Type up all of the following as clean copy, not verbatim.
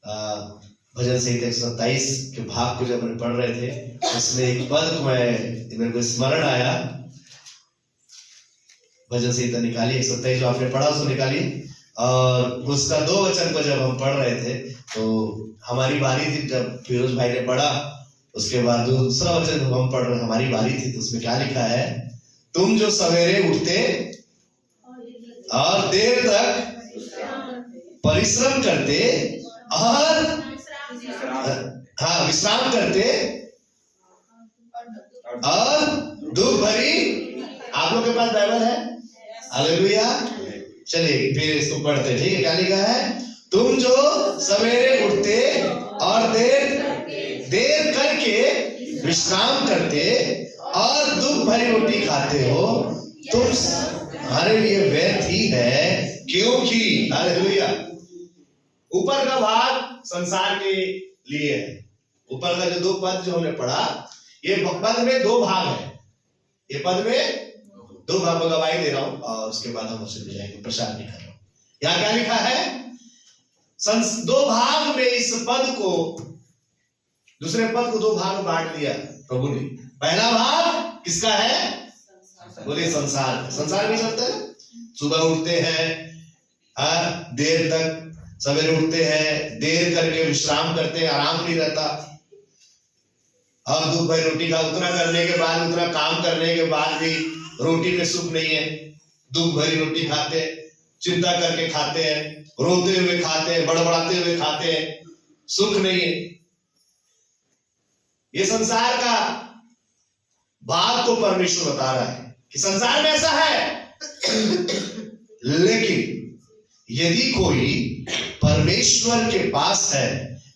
भजन संहिता 127 के भाग को जब हम पढ़ रहे थे, उसमें एक पद को मेरे को स्मरण आया। भजन संहिता निकालिए 127 जो आपने पढ़ा उसको निकालिए, और उसका 2 वचन को जब हम पढ़ रहे थे तो हमारी बारी थी। जब फिरोज भाई ने पढ़ा उसके बाद दूसरा वचन हम पढ़ रहे, हमारी बारी थी, तो उसमें क्या लिखा है? तुम जो सवेरे उठते और देर तक परिश्रम करते और विश्राम करते और दुख भरी, आप लोग के पास बाइबल है? हालेलुया। चलिए फिर इसको पढ़ते, ठीक है? क्या लिखा है? तुम जो सवेरे उठते और देर करके विश्राम करते और दुख भरी रोटी खाते हो, तुम हमारे लिए व्यर्थ ही है, क्योंकि हालेलुया। ऊपर का भाग संसार के लिए है। ऊपर का जो 2 पद जो हमने पढ़ा, ये पद में 2 भाग है। ये पद में 2 भाग में गवाही दे रहा हूं, और उसके बाद हम उससे जाएंगे, प्रचार नहीं कर रहा हूं। यहां क्या लिखा है? 2 भाग में इस पद को, दूसरे पद को 2 भाग में बांट दिया प्रभु ने। पहला भाग किसका है? बोले संसार। संसार भी चलता है, सुबह उठते हैं, देर तक सवेरे उठते हैं, देर करके विश्राम करते हैं, आराम नहीं रहता, और दुख भरी रोटी का उतना करने के बाद, उतना काम करने के बाद भी रोटी में सुख नहीं है। दुख भरी रोटी खाते, चिंता करके खाते हैं, रोते हुए खाते हैं, बड़बड़ाते हुए खाते हैं, सुख नहीं है। ये संसार का भाग को परमेश्वर बता रहा है कि संसार में ऐसा है। लेकिन यदि कोई परमेश्वर के पास है,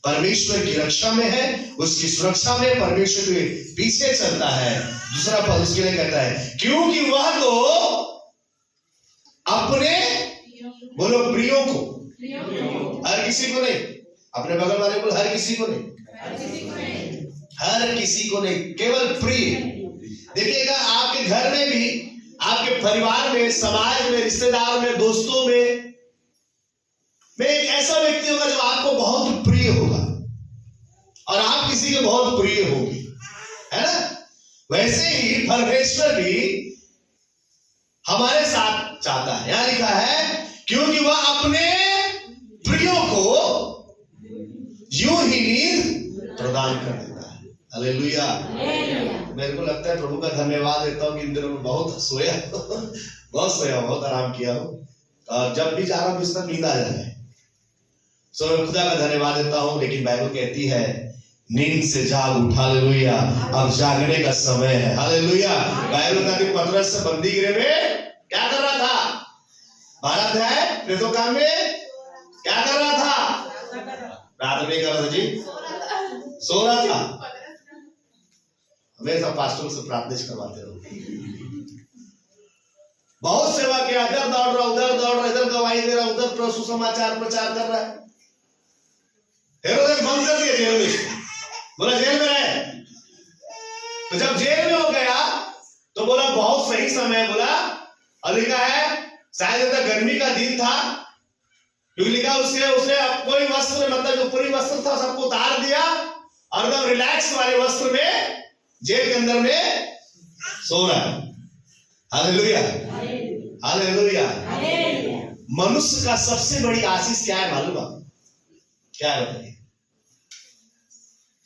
परमेश्वर की रक्षा में है, उसकी सुरक्षा में परमेश्वर के पीछे चलता है, दूसरा पद उसके लिए कहता है क्योंकि वह तो अपने, बोलो प्रियों को, हर किसी को नहीं, अपने बगल वाले को, हर किसी को नहीं, हर किसी को नहीं, केवल प्रिय। देखिएगा आपके घर में भी, आपके परिवार में, समाज में, रिश्तेदार में, दोस्तों में एक ऐसा व्यक्ति होगा जो आपको बहुत प्रिय होगा, और आप किसी के बहुत प्रिय होगी, है ना? वैसे ही परमेश्वर भी हमारे साथ चाहता है। यहां लिखा है क्योंकि वह अपने प्रियों को यूं ही नींद प्रदान कर देता है। हालेलुया। मेरे को लगता है प्रभु का धन्यवाद देता हूं कि इन दिनों में बहुत सोया बहुत सोया, बहुत आराम किया हूं, और जब भी जा रहा हूं बिस्तर नींद आ जाए, सो मैं खुदा का धन्यवाद देता हूं। लेकिन बाइबल कहती है नींद से जाग उठ, हालेलुया, अब जागने का समय है। हालेलुया। बाइबल कहती है पतरस से बंदी गृह में क्या कर रहा था? 12 अध्याय प्रेरितों के काम में क्या कर रहा था? रात में कर रहा था जी, सो रहा था। हमेशा पास्टर से प्रार्थना करवाते रहो। बहुत सेवा किया, इधर दौड़ रहा, उधर दौड़ रहा, इधर गवाही दे रहा, उधर सुसमाचार प्रचार कर रहा है। हेरोदेस बंद कर दिया जेल में, बोला जेल में रहे। तो जब जेल में हो गया तो बोला बहुत सही समय, बोला, और लिखा है शायद गर्मी का दिन था, क्योंकि लिखा उसने कोई वस्त्र, मतलब जो पूरी वस्त्र था सबको उतार दिया, और एकदम रिलैक्स वाले वस्त्र में जेल के अंदर में सो रहा है। Hallelujah, hallelujah. मनुष्य का सबसे बड़ी आशीष क्या है मालूम है? क्या है बताइए?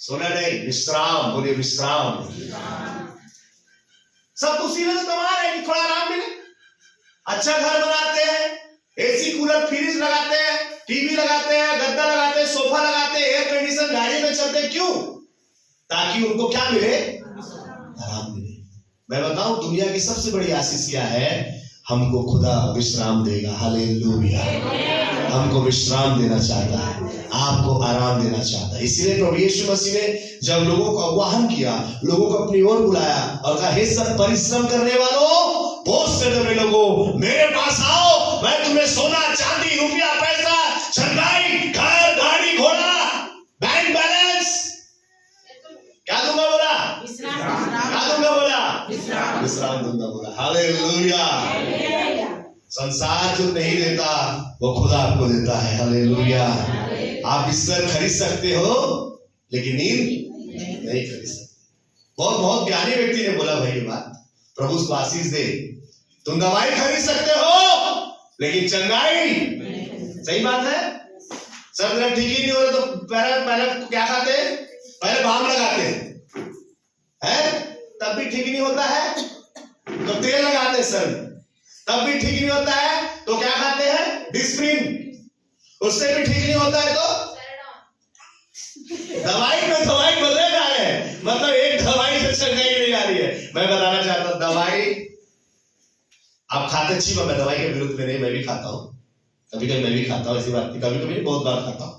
सोना नहीं, विश्राम। बोलिए विश्राम। सब उसी में तो कमा रहे हैं कि थोड़ा आराम मिले। अच्छा घर बनाते हैं, एसी कूलर फ्रिज लगाते हैं, टीवी लगाते हैं, गद्दा लगाते हैं, सोफा लगाते हैं, एयर कंडीशन गाड़ी में चलते हैं। क्यों? ताकि उनको क्या मिले? आराम मिले। मैं बताऊं दुनिया की सबसे बड़ी आशीष क्या है? हमको खुदा विश्राम देगा। हालेलुया। हमको विश्राम देना चाहता है, आपको आराम देना चाहता है। इसलिए प्रभु यीशु मसीह ने जब लोगों को आह्वान किया, लोगों को अपनी ओर बुलाया और कहा, हे सब परिश्रम करने वालों, बोझ से दबे लोगों, मेरे पास आओ, मैं तुम्हें सोना, चांदी, रुपया, पैसा, छंगाई, घर, गाड़ी, घोड़ा, बैंक बैलेंस क्या दूंगा? बोला क्या दूंगा? बोला विश्राम दूंगा। बोला हालेलुया। संसार जो नहीं देता वो खुदा आपको देता है। हालेलुया। आप बिस्तर खरीद सकते हो लेकिन नींद नहीं खरीद सकते। बहुत बहुत ज्ञानी व्यक्ति ने बोला भाई ये बात, प्रभु उसको आशीष दे। तुम दवाई खरीद सकते हो लेकिन चंगाई, सही बात है। सब जब ठीक ही नहीं हो रहा तो पहले क्या खाते हैं? पहले बाम लगाते हैं, तब भी ठीक नहीं होता है तो तेल लगाते हैं सर, तब भी ठीक नहीं होता है तो क्या खाते हैं? डिस्प्रिन, उससे भी ठीक नहीं होता है तो दवाई में दवाई बदले जा रहे हैं, मतलब एक दवाई से चंगाई नहीं आ रही है। मैं बताना चाहता हूं दवाई आप खाते अच्छी बात, मैं दवाई के विरुद्ध में नहीं, मैं भी खाता हूँ, कभी कभी मैं भी खाता हूँ, ऐसी बात नहीं, कभी कभी बहुत बार खाता हूँ,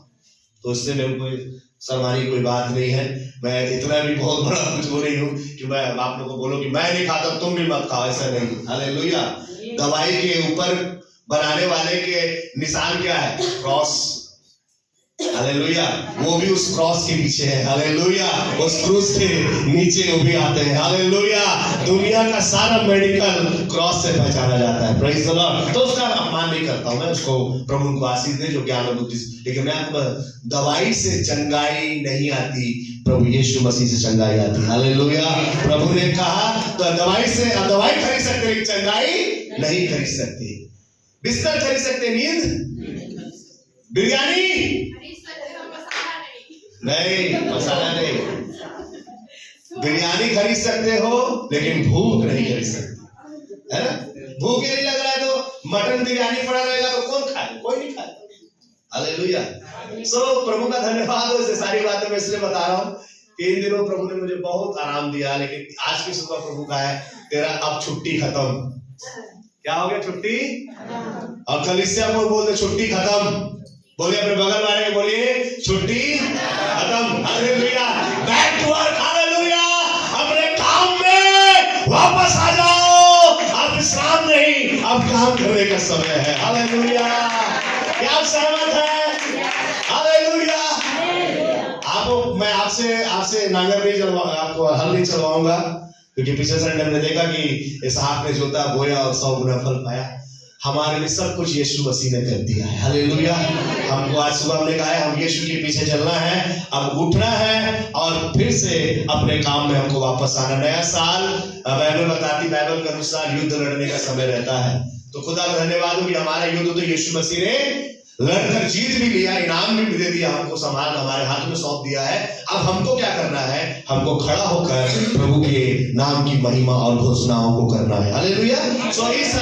तो इससे मेरे कोई शर्माने की कोई बात नहीं है। मैं इतना भी बहुत बड़ा कुछ वो नहीं हूँ कि मैं आप लोगों को बोलो कि मैं नहीं खाता तुम भी मत खाओ, ऐसा नहीं। हालेलुया। दवाई के ऊपर बनाने वाले के निशान क्या है? क्रॉस। हालेलुया। वो भी उस क्रॉस के पीछे है। हालेलुया। उस क्रूस के नीचे वो भी आते हैं। हालेलुया। दुनिया का सारा मेडिकल क्रॉस से पहचाना जाता है। Praise the Lord. तो उसका अपमान नहीं करता हूं मैं, उसको प्रभु को आशीष दे जो ज्ञान और बुद्धि, लेकिन मैं आपको दवाई से चंगाई नहीं आती, प्रभु यीशु मसीह से चंगाई आती। हालेलुया। प्रभु ने कहा तो दवाई खरीद सकते लेकिन चंगाई नहीं खरीद सकते। बिस्तर खरीद सकते, नींद, बिरयानी नहीं, मसाला नहीं। बिरयानी खरीद सकते हो लेकिन भूख नहीं खरीद सकते, है ना? भूख नहीं लग रहा है तो मटन बिरयानी पड़ा रहेगा तो कौन खाए? कोई नहीं खाए। हालेलुया। सो प्रभु का धन्यवाद हो। सारी बातें मैं इसलिए बता रहा हूँ कि इन दिनों प्रभु ने मुझे बहुत आराम दिया, लेकिन आज की सुबह प्रभु का है तेरा अब छुट्टी खत्म। क्या हो गया? छुट्टी। और कलीसिया को बोल दे छुट्टी खत्म। बोलिए अपने बगल वाले के, बोलिए छुट्टी खत्म। Hallelujah. Back to work. Hallelujah. अपने काम में वापस आ जाओ। अब विश्राम नहीं, अब काम करने का समय है। हालेलुया। क्या आप सहमत हैं? हालेलुया। आपको मैं आपसे नांगर नहीं चलवाऊंगा, आपको हल नहीं चलवाऊंगा, क्योंकि पिछले संडे हमने देखा कि इसहाक ने जोता बोया और 100 गुना फल पाया। हमारे लिए सब कुछ यीशु मसीह ने कर दिया है। हालेलुया। हमको आज सुबह हमने कहा है हम यीशु के पीछे चलना है, अब उठना है और फिर से अपने काम में हमको वापस आना। नया साल बाइबल बताती, बाइबल के अनुसार युद्ध लड़ने का समय रहता है। तो खुदा का धन्यवाद हो कि हमारा युद्ध तो यीशु मसीह ने लड़कर जीत भी लिया, इनाम भी दे दिया, हमको संभाल हमारे हाथ में सौंप दिया है। अब हमको क्या करना है? हमको खड़ा होकर प्रभु के नाम की महिमा और घोषणाओं को करना है। हालेलुया। सो इस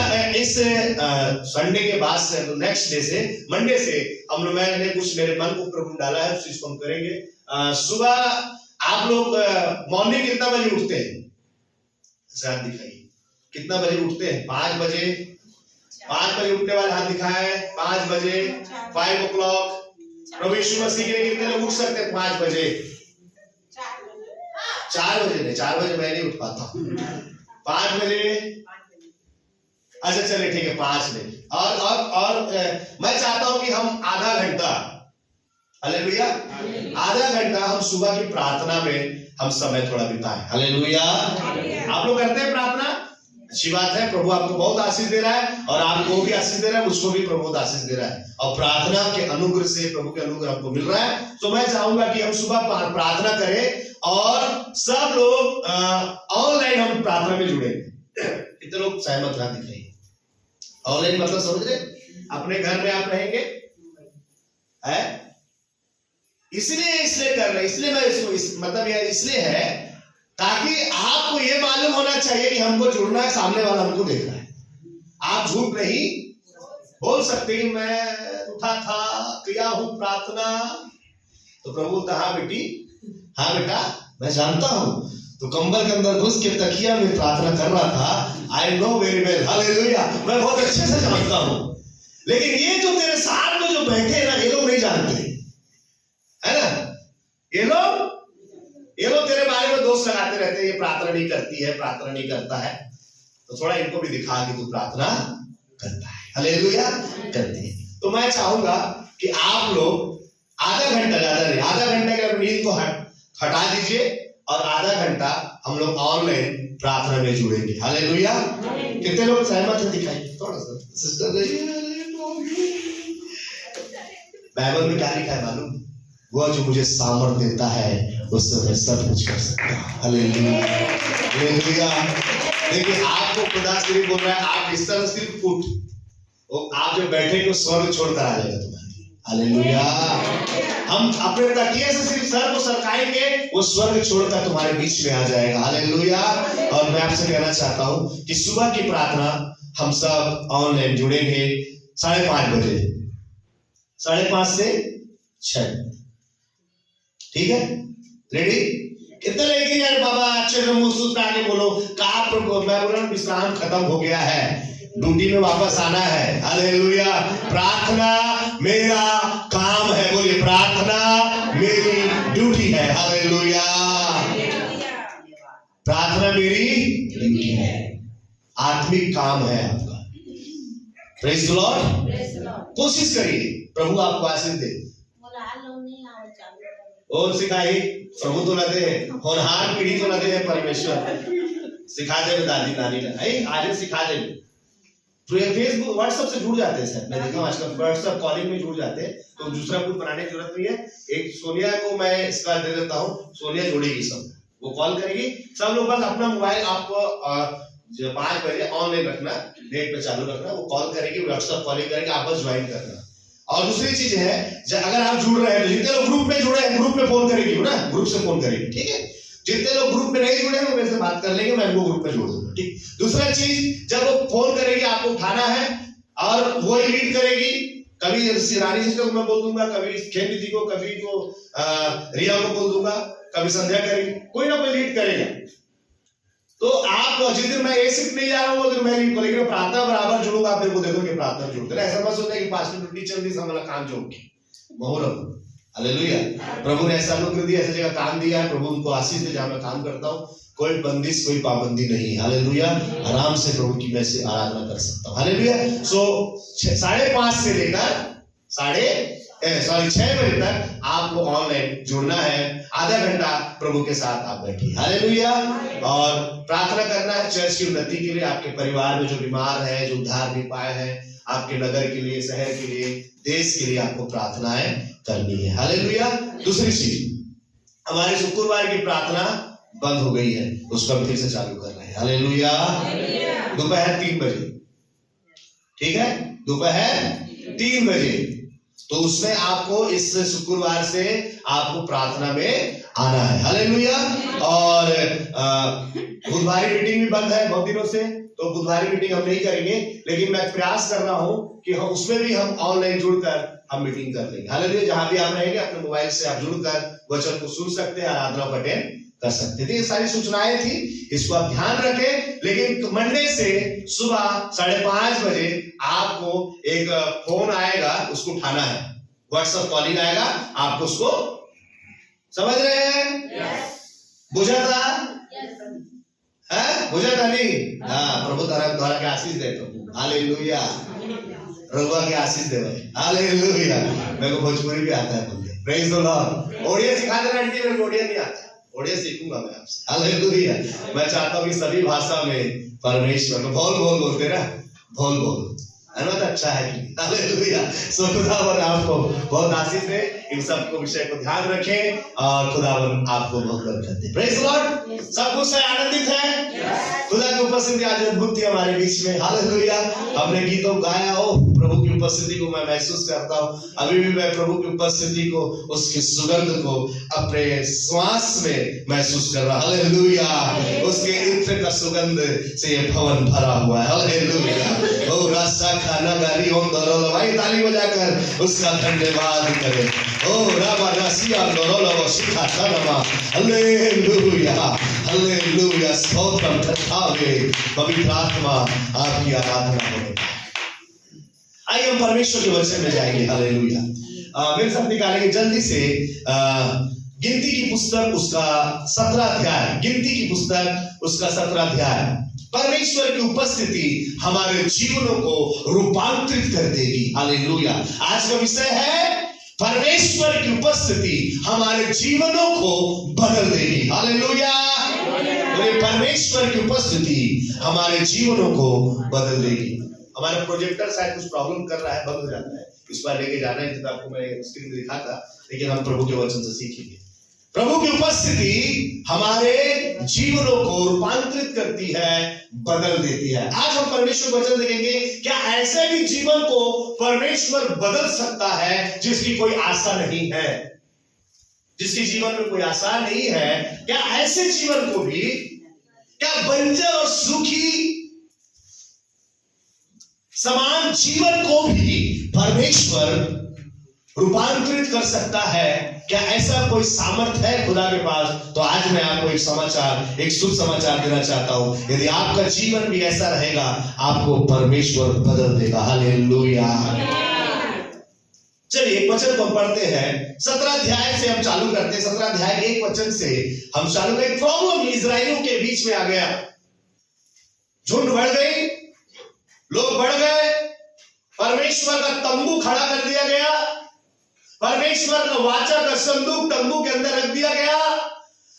संडे के बाद से, नेक्स्ट डे से, मंडे से मैंने कुछ मेरे मन को प्रभु डाला है, उस चीज को हम करेंगे। सुबह आप लोग मॉर्निंग कितना बजे उठते हैं? हाथ दिखाइए, कितना बजे उठते हैं? 5 बजे। 5 बजे उठने वाले हाथ दिखाए। 5 बजे, 5 o'clock। प्रभु यीशु मसीह के लिए कितने लोग उठ सकते हैं 5 बजे? 4 बजे नहीं, 4 बजे मैं नहीं उठ पाता हूँ। 5 बजे, अच्छा चलिए ठीक है 5 बजे। और मैं चाहता हूं कि हम आधा घंटा, हालेलुया, आधा घंटा हम सुबह की प्रार्थना में हम समय थोड़ा बिताएं। हालेलुया। आप लोग करते हैं प्रार्थना? अच्छी बात है। प्रभु आपको बहुत आशीष दे रहा है और आपको भी आशीष दे रहा है, मुझको भी प्रभु बहुत आशीष दे रहा है, और प्रार्थना के अनुग्रह से प्रभु के अनुग्रह हमको मिल रहा है। तो मैं चाहूंगा कि हम सुबह प्रार्थना करें और सब लोग ऑनलाइन हम प्रार्थना में जुड़ेंगे। कितने लोग सहमत हैं? दिखाइए। ऑनलाइन मतलब समझ रहे? अपने घर में आप रहेंगे, है? इसलिए कर रहे, इसलिए मैं इसको मतलब यह इसलिए है ताकि आपको ये मालूम होना चाहिए कि हमको जुड़ना है, सामने वाला हमको देख रहा है। आप झूठ नहीं बोल सकते कि मैं उठा था, किया हूं प्रार्थना। तो प्रभु बोलता हाँ बेटी, हाँ बेटा, मैं जानता हूं तो कंबल के अंदर घुस के तकिया में प्रार्थना कर रहा था। I know very well. Hallelujah. मैं बहुत अच्छे से जानता हूं, लेकिन ये जो तेरे साथ में जो बैठे हैं ना, ये लोग नहीं जानते, है ना? ये लोग तेरे बारे में दोष लगाते रहते हैं, ये प्रार्थना नहीं करती है, प्रार्थना नहीं करता है। तो थोड़ा इनको भी दिखा कि तू प्रार्थना करता है। हालेलुया। करते हैं। तो मैं चाहूंगा कि आप लोग आधा घंटा, ज्यादा नहीं, आधा घंटे के नींद को हटा दीजिए और आधा घंटा हम लोग ऑनलाइन प्रार्थना में जुड़ेंगे। हालेलुया। कितने लोग सहमत है? दिखाइए थोड़ा सा। सिस्टर बाइबल में क्या लिखा है मालूम? वह जो मुझे सामर्थ्य देता है उससे मैं सब कुछ कर सकता हूँ। Hallelujah, hallelujah. देखिए आपको खुदा सिर्फ बोल रहा है, आप इस तरह सिर्फ उठ, आप जब बैठे तो स्वर्ग छोड़कर आ जाएगा तुम्हारी। हालेलुया। हम अपने तकिए से सिर्फ सर को सरकाएंगे, वो स्वर्ग छोड़कर तुम्हारे बीच में आ जाएगा। हालेलुया। और मैं आपसे कहना चाहता हूँ कि सुबह की प्रार्थना हम सब ऑनलाइन जुड़ेंगे 5:30 बजे, 5:30 से 6। ठीक है, रेडी? कितने लेके यार बाबा अच्छे से मुंह सूत आगे बोलो का मैं बोल रहा हूँ विश्राम खत्म हो गया है, ड्यूटी में वापस आना है। हालेलुया। प्रार्थना मेरा काम है, बोलिए प्रार्थना मेरी ड्यूटी है। हालेलुया। प्रार्थना मेरी ड्यूटी है, आत्मिक काम है आपका। Praise the Lord. कोशिश करिए, प्रभु आपको आशीष दे। और सिखाई प्रभु तो न दे, होनहार पीढ़ी तो न दे परमेश्वर, सिखा दे दादी नानी ने आज सिखा दे। फेसबुक व्हाट्सएप से जुड़ जाते हैं सर, मैं देखा हूँ आजकल व्हाट्सएप कॉलिंग में जुड़ जाते हैं, तो दूसरा कुछ बनाने की जरूरत नहीं है। एक सोनिया को मैं इसका दे देता हूँ, सोनिया जुड़ेगी, सब वो कॉल करेगी। सब लोग बस अपना मोबाइल आपको 5 बजे ऑनलाइन रखना, नेट पे चालू रखना, वो कॉल करेगी, व्हाट्सएप कॉलिंग करेगी, आप बस ज्वाइन करना। और दूसरी चीज है, अगर आप जुड़ रहे हैं, जितने लोग ग्रुप में जुड़े हैं ग्रुप में फोन करेगी ना, ग्रुप से फोन करेगी, ठीक है। जितने लोग ग्रुप में नहीं जुड़े हैं वो मेरे से बात कर लेंगे, मैं उनको ग्रुप में जोड़ दूंगा, ठीक। दूसरा चीज, जब वो फोन करेगी आपको उठाना है और वो ही लीड करेगी। कभी रानी सिस्टर को मैं बोल दूंगा, कभी खेम दीदी को, कभी को रिया को बोल दूंगा, कभी संध्या करेगी, कोई ना कोई लीड करेगा। तो आप जिस दिन मैं ये शिफ्ट नहीं जा रहा हूँ वो दिन मैं लीड करेंगे, प्रार्थना बराबर जुड़ूंगा, आप मेरे को देखो कि प्रार्थना जुड़ते हैं। ऐसा मत सोचना कि पास्टर ड्यूटी चल रही है हमारा काम जोड़ के मुहूर्त। हालेलुया। प्रभु ने ऐसा अनुग्रह दिया, ऐसी जगह काम दिया है, प्रभु उनको आशीष दे जहां मैं काम करता हूँ। कोई बंदिश, कोई पाबंदी नहीं। हालेलुया। आराम से प्रभु की मैं से आराधना कर सकता हूँ। हालेलुया। सो 5:30 से लेकर 6 बजे तक आपको ऑनलाइन जुड़ना है। आधा घंटा प्रभु के साथ आप बैठिए। हालेलुया। और प्रार्थना करना है चर्च की उन्नति के लिए, आपके परिवार में जो बीमार है, जो उद्धार भी पाए हैं, आपके नगर के लिए, शहर के लिए, देश के लिए आपको प्रार्थनाएं करनी है। हालेलुया। दूसरी चीज, हमारे शुक्रवार की प्रार्थना बंद हो गई है, उसको हम फिर से चालू कर रहे हैं। हालेलुया। दोपहर 3 बजे, ठीक है, दोपहर 3 बजे। तो उसमें आपको इस शुक्रवार से आपको प्रार्थना में आना है। हालेलुया। और बुधवारी मीटिंग भी बंद है बहुत दिनों से, तो बुधवारी मीटिंग हम नहीं करेंगे, लेकिन मैं प्रयास कर रहा हूं कि हम उसमें भी हम ऑनलाइन जुड़कर हम मीटिंग कर लेंगे। हालेलुया। जहां भी आप रहेंगे अपने मोबाइल से आप जुड़कर वचन को सुन सकते हैं, आराधना को अटेंड कर सकते हैं। ये सारी सूचनाएं थी, इसको आप ध्यान रखें। लेकिन मंडे से सुबह 5:30 बजे आपको एक फोन आएगा, उसको उठाना है, व्हाट्सएप कॉलिंग आएगा, आपको उसको, समझ रहे हैं? बुझा था? बुझा था नहीं? हाँ, प्रभु द्वारा के आशीष दे तो। हालेलुया। रघुआ के आशीष दे भाई। हालेलुया। मेरे को भोजपुरी भी आता है बोलते। Praise the Lord. ओडिया सिखा देना आंटी, मेरे को ओडिया नहीं आता, ओडिया सीखूंगा मैं आपसे। हालेलुया। मैं चाहता हूँ कि सभी भाषा में परमेश्वर को बोल बोलते ना, बोल है ना, तो अच्छा है कि। हालेलुया। सो खुदावन आपको बहुत आशीष दे, इन सब को विषय को ध्यान रखें और खुदावन आपको बहुत बरकत दे। Praise the Lord. सब कुछ से आनंदित है? खुदा की उपस्थिति आज अद्भुत थी हमारे बीच में। हालेलुया। हमने गीतों गाया, ओ प्रभु की उपस्थिति को मैं महसूस करता हूँ। अभी भी मैं प्रभु की उपस्थिति को, उसकी सुगंध को अपने श्वास में महसूस कर रहा। हालेलुया। उसके इत्र का सुगंध से ये भवन भरा हुआ है। हालेलुया। ओ रास्ता खाना गाली ओम दरोल, भाई ताली बजाकर उसका धन्यवाद करें। ओ रामा रासिया दरोल व शिखा तनमा। हालेलुया। हालेलुया। स्तोत्रम करतावे, पवित्र आत्मा आपकी आराधना हो। आइए हम परमेश्वर के वचन में जाएंगे। हालेलुया। मेरे साथ निकालेंगे जल्दी से गिनती की पुस्तक उसका 17 अध्याय। गिनती की पुस्तक उसका 17 अध्याय। परमेश्वर की उपस्थिति हमारे जीवनों को रूपांतरित कर देगी। हालेलुया। आज का विषय है परमेश्वर की उपस्थिति हमारे जीवनों को बदल देगी। हालेलुया। परमेश्वर की उपस्थिति हमारे जीवनों को बदल देगी। हमारा प्रोजेक्टर शायद कुछ प्रॉब्लम कर रहा है, बंद हो जाता है, इस बार लेके जाना है, तो आपको मैं स्क्रीन में दिखा था, लेकिन हम प्रभु के वचन से सीखेंगे। प्रभु की उपस्थिति हमारे जीवनों को रूपांतरित करती है, बदल देती है। आज हम परमेश्वर वचन देखेंगे, क्या ऐसे भी जीवन को परमेश्वर बदल सकता है जिसकी कोई आशा नहीं है, जिसके जीवन में कोई आशा नहीं है, क्या ऐसे जीवन को भी, क्या बंजर और सूखी समान जीवन को भी परमेश्वर रूपांतरित कर सकता है? क्या ऐसा कोई सामर्थ है खुदा के पास? तो आज मैं आपको एक समाचार, एक शुभ समाचार देना चाहता हूं। यदि आपका जीवन भी ऐसा रहेगा, आपको परमेश्वर बदल देगा। हालेलुया। चलिए एक वचन को हम पढ़ते हैं, 17 अध्याय से हम चालू करते हैं। 17 अध्याय के एक वचन से हम चालू करें। प्रॉब्लम इजरायलियों के बीच में आ गया, झुंड बढ़ गई, लोग बढ़ गए, परमेश्वर का तंबू खड़ा कर दिया गया, परमेश्वर का वाचा का संदूक तंबू के अंदर रख दिया गया,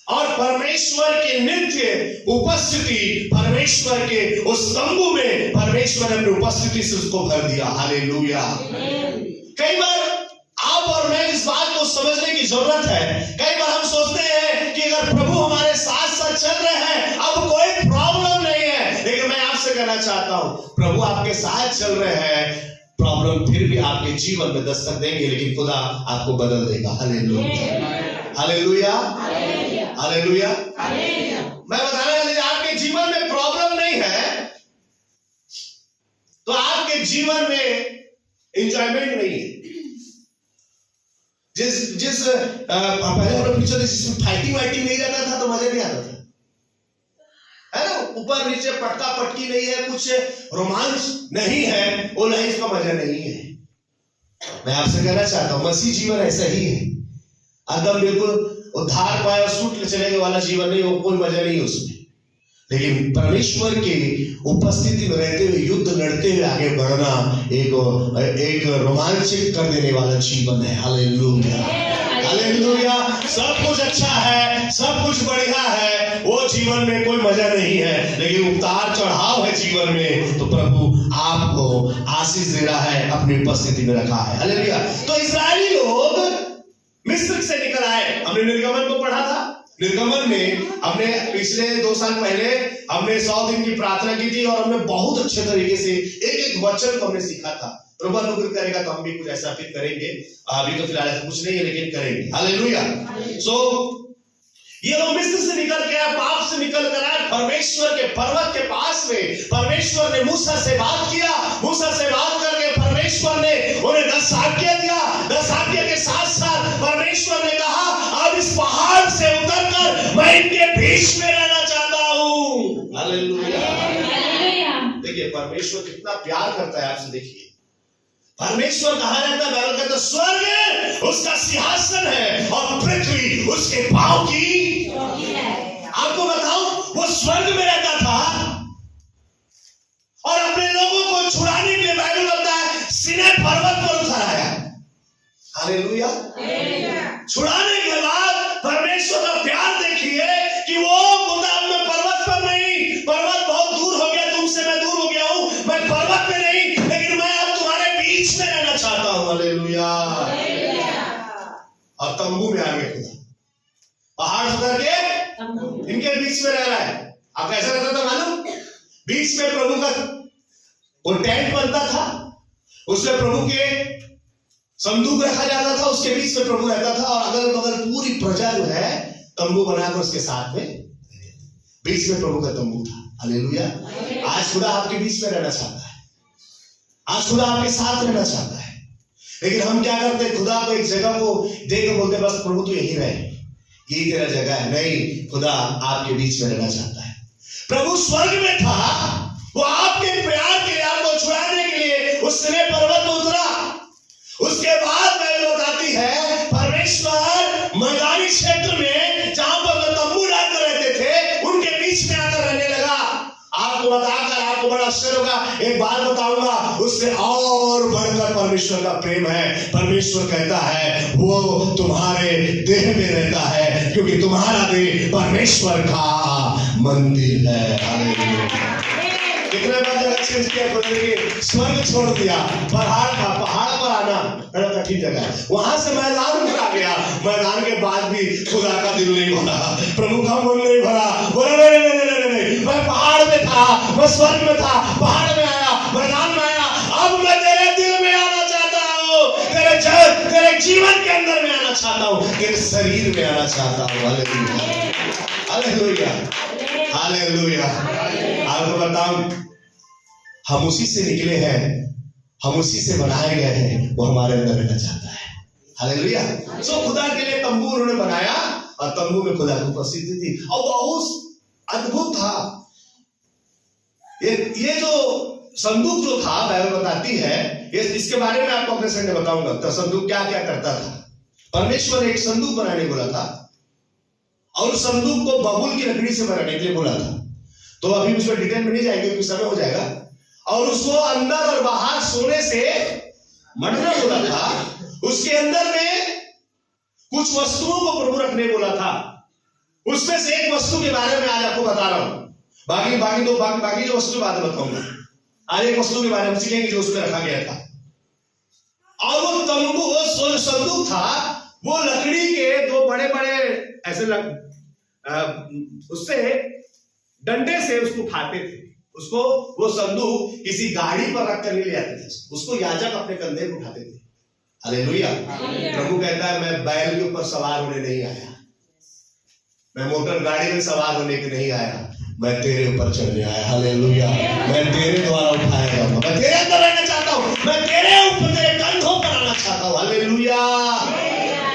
और परमेश्वर के नित्य उपस्थिति, परमेश्वर के उस तंबू में परमेश्वर ने अपनी उपस्थिति से उसको भर दिया। हालेलुया। कई बार आप और मैं इस बात को समझने की जरूरत है। कई बार हम सोचते हैं कि अगर प्रभु हमारे साथ साथ चल रहे हैं, अब कोई प्रॉब्लम नहीं है, लेकिन मैं आपसे कहना चाहता हूं, प्रभु आपके साथ चल रहे हैं, प्रॉब्लम फिर भी आपके जीवन में दस्तक देंगे, लेकिन खुदा आपको बदल देगा। Hallelujah, hallelujah, hallelujah. मैं बताने वाला, आपके जीवन में प्रॉब्लम नहीं है तो आपके जीवन में एंजॉयमेंट नहीं है। जिस पहले वाला पिक्चर जिसमें फाइटिंग वाइटिंग नहीं रहता था तो मजा नहीं आता था, है ना? ऊपर नीचे पटका पटकी नहीं है, कुछ रोमांच नहीं है, वो लाइफ का मजा नहीं है। मैं आपसे कहना चाहता हूं, मसीह जीवन ऐसा ही है, एकदम बिल्कुल उद्धार पाया और सूट ले चलेगा वाला जीवन नहीं, वो कोई मजा नहीं है उसमें। लेकिन परमेश्वर की उपस्थिति में रहते हुए, युद्ध लड़ते हुए आगे बढ़ना एक रोमांचित कर देने वाला जीवन है। Hallelujah, hallelujah. सब कुछ अच्छा है, सब कुछ बढ़िया है, वो जीवन में कोई मजा नहीं है, लेकिन उतार चढ़ाव है जीवन में, तो प्रभु आपको आशीष दे रहा है, अपनी उपस्थिति में रखा है। हालेलुया। तो इस्राएली लोग मिस्र से निकल आए। हमने निर्गमन को पढ़ा था। निर्गमन में हमने पिछले 2 साल पहले हमने 100 दिन की प्रार्थना की थी, और हमने बहुत अच्छे तरीके से एक एक वचन को हमने सीखा था। प्रभु अनुग्रह करेगा तो हम भी कुछ ऐसा फिर करेंगे। अभी तो फिलहाल ऐसा कुछ नहीं है, लेकिन करेंगे। हालेलुया। ये लोग मिस्र से निकल के आए, पाप से निकल कर आए, परमेश्वर के पर्वत के पास में परमेश्वर ने मूसा से बात किया। मूसा से बात करके परमेश्वर ने उन्हें 10 आज्ञा दिया। 10 आज्ञा के साथ साथ परमेश्वर ने कहा, अब इस पहाड़ से उतरकर मैं इनके बीच में रहना चाहता हूं। हालेलुया। देखिए परमेश्वर कितना प्यार करता है आपसे। देखिए परमेश्वर कहा रहता है, बाइबल कहता है, स्वर्ग उसका सिंहासन है और पृथ्वी उसके पांव की है। आपको बताऊं, वो स्वर्ग में रहता था और अपने लोगों को छुड़ाने के लिए बाइबल कहता है सीनै पर्वत पर उतर आया। हालेलुया। छुड़ाने के बाद परमेश्वर का प्यार देखिए कि वो खुदा में पर्वत पर नहीं, पर्वत बहुत दूर हो गया तुमसे, मैं दूर हो गया हूं, मैं पर्वत में नहीं, लेकिन मैं अब तुम्हारे बीच में रहना चाहता हूं। हालेलुया। और तंबू में आ गए खुदा, पहाड़ से उतर के इनके बीच में रह रहा है। अब कैसा रहता था मालूम? बीच में प्रभु का वो टेंट बनता था, उसमें प्रभु के संदूक रखा जाता था, उसके बीच में प्रभु रहता था, और अगल बगल पूरी प्रजा जो है तंबू बनाकर उसके साथ में, बीच में प्रभु का तंबू था। हालेलुया। आज खुदा आपके बीच में रहना चाहता है, आज खुदा आपके साथ रहना चाहता है, लेकिन हम क्या करते हैं, खुदा को एक जगह को देकर बोलते बस प्रभु तू यही रहे, यही तेरा जगह है। नहीं, खुदा आपके बीच में रहना चाहता है। प्रभु स्वर्ग में था, वो आपके प्यार के लिए, आपको छुड़ाने के लिए उस सिनै पर्वत पर उतरा। उसके बाद बाइबल बताती है परमेश्वर मैदानी क्षेत्र में जहां पर वो तंबू डालकर रहते थे उनके बीच में आकर रहने लगा। आपको बताकर आपको बड़ा आश्चर्य होगा। एक बात बताऊंगा, उससे और बढ़कर परमेश्वर का प्रेम है। परमेश्वर कहता है वो तुम्हारे देह में रहता है, क्योंकि तुम्हारा देह परमेश्वर का मंदिर है। हालेलुया। इतने बार जगह चेंज किया, बोले स्वर्ग छोड़ दिया, पहाड़ था, पहाड़ पर आना बड़ा कठिन जगह है। वहां से मैदान में आ गया, मैदान के बाद भी खुदा का दिल नहीं भरा, प्रभु का मन नहीं भरा। बोले नहीं, मैं पहाड़ में था, मैं स्वर्ग में था, पहाड़ में आया, मैदान में आया, अब मैं तेरे दिल में आना चाहता हूँ, तेरे जीवन के अंदर में आना चाहता हूँ, तेरे शरीर में आना चाहता हूँ। Hallelujah, hallelujah. आपको बताऊं, हम उसी से निकले हैं, हम उसी से बनाए गए हैं, वो हमारे अंदर रहना चाहता है। हालेलुया। सो खुदा के लिए तंबू उन्होंने बनाया और तंबू में खुदा की उपस्थिति थी और बहुत अद्भुत था। ये जो संदूक जो था, बाइबल बताती है, इसके बारे में आपको अपने संग बताऊंगा। तो संदूक क्या क्या करता था। परमेश्वर ने एक संदूक बनाने बोला था और उस संदूक को बबूल की लकड़ी से बनाने के लिए बोला था। तो अभी उसमें डिटेल में नहीं जाएंगे क्योंकि समय हो जाएगा। और उसको अंदर और बाहर सोने से मढ़ना बोला था। उसके अंदर में कुछ वस्तुओं को प्रभु रखने बोला था। उसमें से एक वस्तु के बारे में आज आपको बता रहा हूं। बाकी जो वस्तु बाद में बताऊंगा। आज एक वस्तु के बारे में सीखेंगे जो उसमें रखा गया था। और वो तंबू, वो संदूक था, वो लकड़ी के दो बड़े बड़े ऐसे उससे डंडे से उसको उठाते थे। उसको वो संदूक किसी गाड़ी पर रख कर नहीं ले आते थे, उसको याजक अपने कंधे पर उठाते थे। हालेलुया। प्रभु कहता है, मैं बैल के ऊपर सवार होने नहीं आया, मैं मोटर गाड़ी में सवार होने के नहीं आया, मैं तेरे ऊपर चढ़ने आया। हालेलुया। मैं तेरे द्वारा उठाया जाऊंगा, मैं तेरे अंदर रहना चाहता हूं, मैं तेरे ऊपर, तेरे कंधों पर आना चाहता हूं। हालेलुया।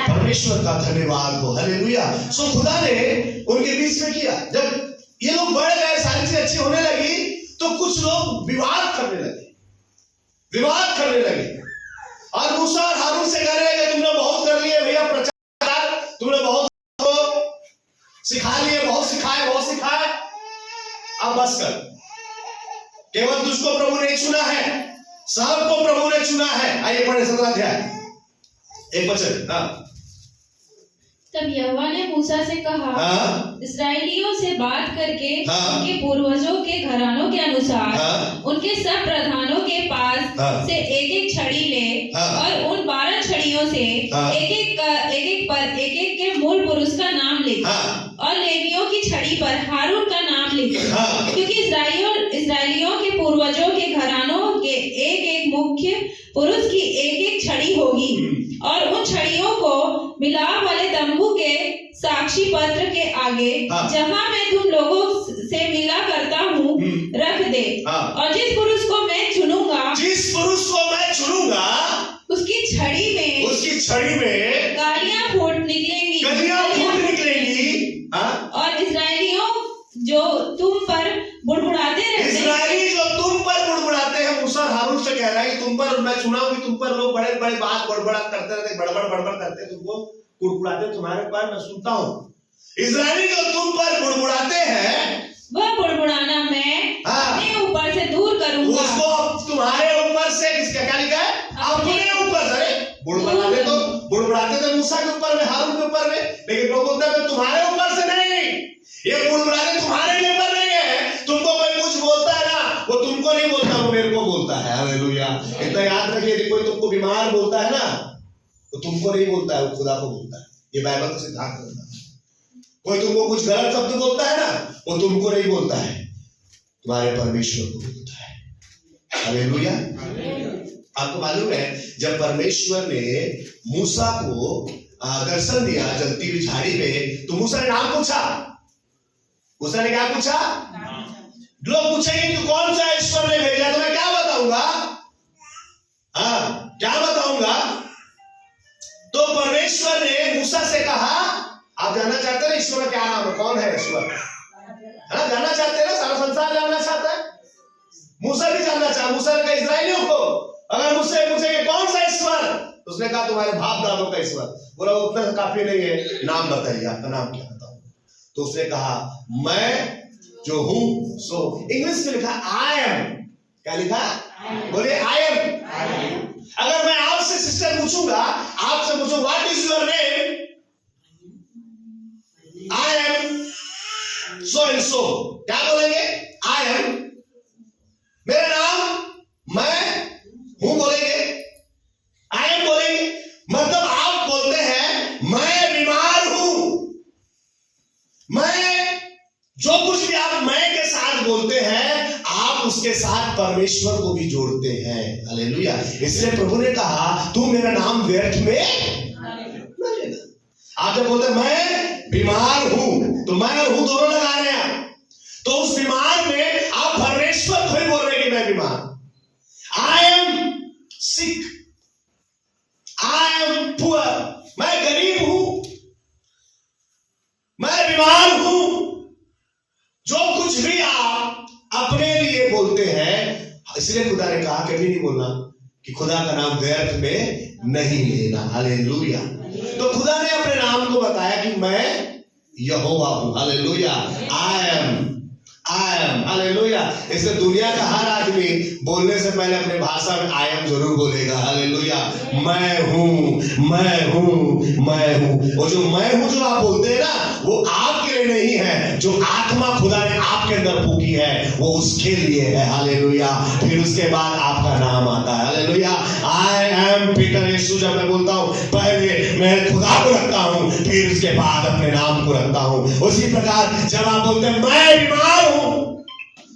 परमेश्वर का धन्यवाद हो। हालेलुया। सो खुदा ने उनके बीच में किया। जब ये लोग बढ़ गए, सारी चीजें अच्छी होने लगी, तो कुछ लोग विवाद करने लगे और मूसा और हारून से कहने लगे, तुमने बहुत कर लिए भैया प्रचार, तुमने बहुत सिखा लिए, बहुत सिखाए, अब बस कर। केवल तुझको प्रभु ने चुना है, सबको प्रभु ने चुना है। आइए पढ़े 17 अध्याय एक वचन। तब यहोवा ने मूसा से कहा, इस्राएलियों से बात करके उनके पूर्वजों के घरानों के अनुसार उनके सब प्रधानों के पास से एक एक छड़ी ले और उन 12 छड़ियों से एक एक के मूल पुरुष का नाम लिख और लेवियों की छड़ी पर हारून का नाम लिख, क्योंकि इस्राएलियों के पूर्वजों के घरानों के एक एक मुख्य पुरुष की एक एक छड़ी होगी और उन छड़ियों को मिलाप वाले तंबू के साक्षी पत्र के आगे जहां मैं तुम लोगों से मिला करता हूँ रख दे। और जिस पुरुष को मैं चुनूंगा उसकी छड़ी में गालियां फूट निकलेंगी और इस्राएलियों जो तुम पर बुड़बुड़ाते हैं, मूसा हारून से कह रहा है कि तुम पर मैं चुना हूं, तुम पर लोग बड़े बड़े बात बड़बड़ा करते रहते, बड़बड़ करते, तुमको बुड़बुड़ाते, तुम्हारे पर मैं सुनता हूं। इस्राएली जो तुम पर बुड़बुड़ाते हैं, वह बुड़बुड़ाना मैं अपने ऊपर से दूर करूंगा। उसको तुम्हारे ऊपर से, किसका क्या लिखा है? अपने ऊपर से। बुड़बुड़ाते थे मूसा के ऊपर में, हारून के ऊपर में, लेकिन लोग बोलते हैं तुम्हारे ऊपर से नहीं, ये बुड़बुड़ाते तुम्हारे ऊपर नहीं है। तुमको कोई कुछ बोलता है ना, वो तुमको नहीं बोलता, वो मेरे को बोलता है। हालेलुया। इतना याद रखिए, यदि कोई तुमको बीमार बोलता है ना, तो तुमको नहीं बोलता है, वो खुदा को बोलता है। ये बाइबल का सिद्धांत होता है। कोई तुमको कुछ गलत शब्द बोलता है ना, वो तुमको नहीं बोलता है, तुम्हारे परमेश्वर को बोलता है। हालेलुया। आपको मालूम है, जब परमेश्वर ने मूसा को दर्शन दिया जलती हुई झाड़ी में, तो मूसा ने नाम पूछा। मूसा ने क्या पूछा? लोग पूछेंगे कि कौन सा ईश्वर ने भेजा, तो मैं क्या बताऊंगा? क्या बताऊंगा? तो परमेश्वर ने मूसा से कहा, आप जानना चाहते हैं ईश्वर का क्या नाम है, कौन है ईश्वर? है ना, जानना चाहते हैं ना, सारा संसार जानना चाहता है। मूसा भी जानना चाहा। मूसा ने कहा इस्राएलियों को अगर मुझसे पूछेंगे कौन सा ईश्वर, तो उसने कहा तुम्हारे बाप दादों का ईश्वर। बोला उतना काफी नहीं है, नाम बताइए, आपका नाम क्या बताऊं? तो उसने कहा मैं जो हूं सो। इंग्लिश में लिखा आई एम। क्या लिखा? बोले आई एम। अगर मैं आपसे सिस्टर पूछूंगा, आपसे पूछूं what is your name, I am so and so, क्या बोलेंगे? आई एम उसके साथ परमेश्वर को भी जोड़ते हैं। हालेलुया। इसलिए प्रभु ने कहा तू मेरा नाम व्यर्थ में न लेना। आप जब बोलते मैं बीमार हूं तो मैं और हूं दोनों लगा रहे हैं, तो उस बीमार में आप परमेश्वर को ही बोल रहे कि मैं बीमार, I am sick, I am poor, मैं गरीब हूं, मैं बीमार हूं। जो कुछ भी आप अपने लिए बोलते हैं, इसलिए खुदा ने कहा कभी नहीं बोलना कि खुदा का नाम व्यर्थ में नहीं लेना। हालेलुया। तो खुदा ने अपने नाम को बताया कि मैं यहोवा हूं। हालेलुया। I am hallelujah. इसलिए दुनिया का हर आदमी बोलने से पहले अपने भाषा में आई एम जरूर बोलेगा। हालेलुया। मैं हूं, मैं हूं, मैं हूं। वो जो मैं हूं जो आप बोलते हैं ना, वो आपके लिए नहीं है, जो आत्मा खुदा ने आपके अंदर फूकी है वो उसके लिए है। हालेलुया। फिर उसके बाद आपका नाम आता है। हालेलुया। आई एम पीटर यीशु जब मैं बोलता हूं, पहले मैं खुदा को रखता हूं, फिर उसके बाद अपने नाम को रखता हूं। उसी प्रकार जब आप बोलते हैं मैं बीमार हूं,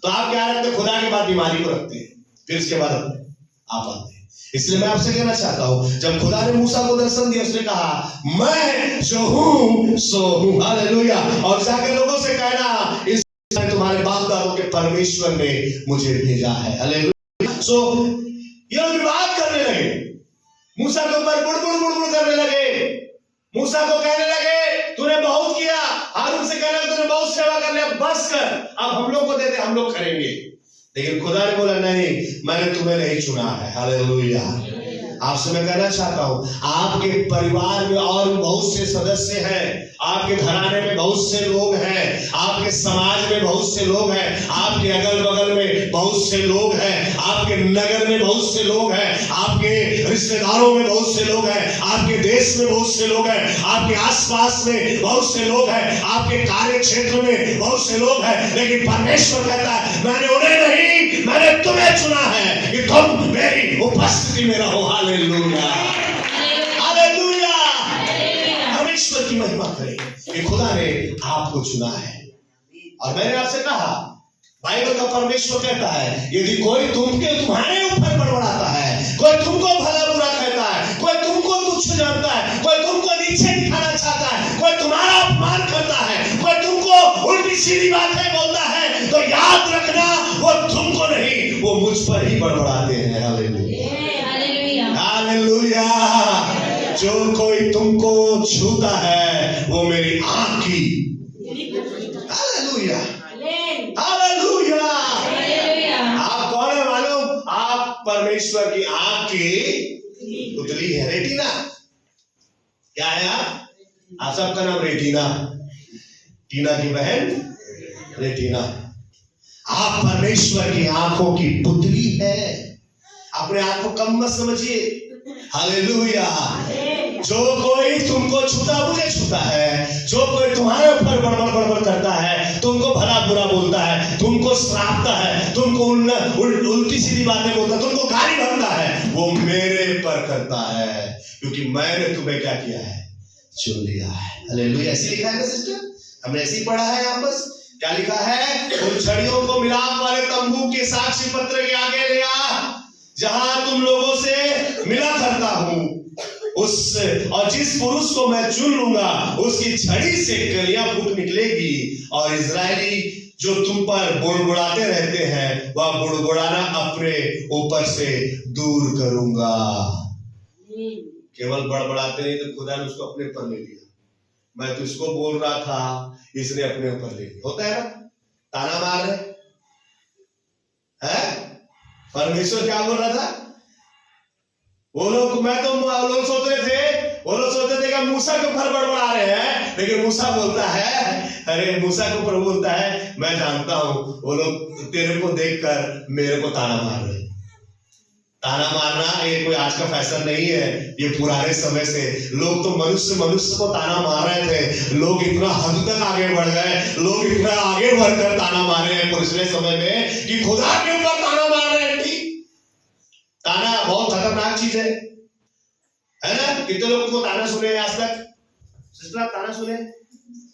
तो आप क्या रखते हैं? खुदा के बाद बीमारी को रखते हैं, फिर उसके बाद आप आते हैं। इसलिए मैं आपसे कहना चाहता हूं, जब खुदा ने मूसा को दर्शन दिया, उसने कहा मैं जो हूं सो हूं। हालेलुया। और जाकर लोगों से कहना इस तुम्हारे बाप दादों के परमेश्वर ने मुझे भेजा है। हालेलुया। सो ये लोग विवाद करने लगे, मूसा के ऊपर बुड़ करने लगे, मूसा को कहने लगे तूने बहुत किया, हारून से कहने लगे तूने बहुत सेवा कर लिया, बस कर, अब हम लोग को दे दे, हम लोग करेंगे। लेकिन खुदा ने बोला नहीं, मैंने तुम्हें नहीं चुना है। हालेलुया। आपसे मैं कहना चाहता हूं, आपके परिवार में और बहुत से सदस्य हैं, आपके घराने में बहुत से लोग हैं, आपके समाज में बहुत से लोग हैं, आपके अगल बगल में बहुत से लोग हैं, आपके नगर में बहुत से लोग हैं, आपके रिश्तेदारों में बहुत से लोग हैं, आपके देश में बहुत से लोग हैं, आपके आसपास में बहुत से लोग हैं, आपके कार्य क्षेत्र में बहुत से लोग हैं। लेकिन परमेश्वर कहता है मैंने उन्हें नहीं, मैंने तुम्हें चुना है कि तुम मेरी उपस्थिति में रहो। हालेलुया। हालेलुया। परमेश्वर की महिमा करें कि खुदा ने आपको चुना है। और मैंने आपसे कहा, बाइबल का परमेश्वर कहता है यदि कोई तुम्हारे ऊपर बड़बड़ाता है, कोई तुमको भला बुरा कहता है, कोई तुमको तुच्छ जानता है, कोई तुमको नीचे दिखाना चाहता है, कोई तुम्हारा अपमान करता है, कोई तुमको उल्टी सीधी बातें बोलता है, तो याद रखना वो तुमको नहीं, वो मुझ पर ही बड़बड़ाते हैं। हालेलुया। हालेलुया। जो कोई तुमको छूता है वो मेरी आंख की। हालेलुया। हालेलुया। आप कौन है मालूम? आप परमेश्वर की आंख की पुतली है, रेटिना। क्या है आप सबका नाम रेटिना, टीना की बहन रेटिना। आप परमेश्वर की आंखों की पुतली है। अपने आप को कम मत समझिए। हालेलुया। जो कोई तुमको छूता मुझे छूता है, जो कोई तुम्हारे ऊपर बड़बड़ करता है, तुमको भला बुरा बोलता है, तुमको श्रापता है, तुमको उल्टी सीधी बातें बोलता है, तुमको गाली भरता है, वो मेरे पर करता है, क्योंकि मैंने तुम्हें क्या किया है? चुन लिया है। हालेलुया। ऐसे लिखा है ना सिस्टर, हमने ऐसे ही पढ़ा है यहाँ पर। क्या लिखा है? उन छड़ियों को मिलाप वाले तंबू के साक्षी पत्र के आगे ले आ, जहां तुम लोगों से मिला करता हूं, और जिस पुरुष को मैं चुन लूंगा उसकी छड़ी से कलियां फूट निकलेगी, और इजरायली जो तुम पर बुड़बुड़ाते रहते हैं वह बुड़बुड़ाना अपने ऊपर से दूर करूंगा। केवल बड़बड़ाते नहीं तो खुदा ने उसको अपने ऊपर ले लिया। मैं तो उसको बोल रहा था, इसने अपने ऊपर ले लिया। होता है ना, ताना मार रहे हैं। परमेश्वर क्या बोल रहा था? वो लोग सोच रहे थे कि मूसा के ऊपर बड़बड़ा रहे हैं, लेकिन मूसा बोलता है, अरे मूसा के ऊपर बोलता है मैं जानता हूं वो लोग तेरे को देखकर मेरे को ताना मार रहे हैं। ताना मारना ये कोई आज का फैशन नहीं है, ये पुराने समय से लोग तो मनुष्य को ताना मार रहे थे। लोग इतना हद तक आगे बढ़ गए, लोग इतना आगे बढ़कर ताना मार रहे हैं पिछले समय में कि खुदा के ऊपर ताना मार रहे हैं। ताना बहुत खतरनाक चीज है ना? कितने लोगों को ताना सुने आज तक? सिस्टर आप ताना सुने?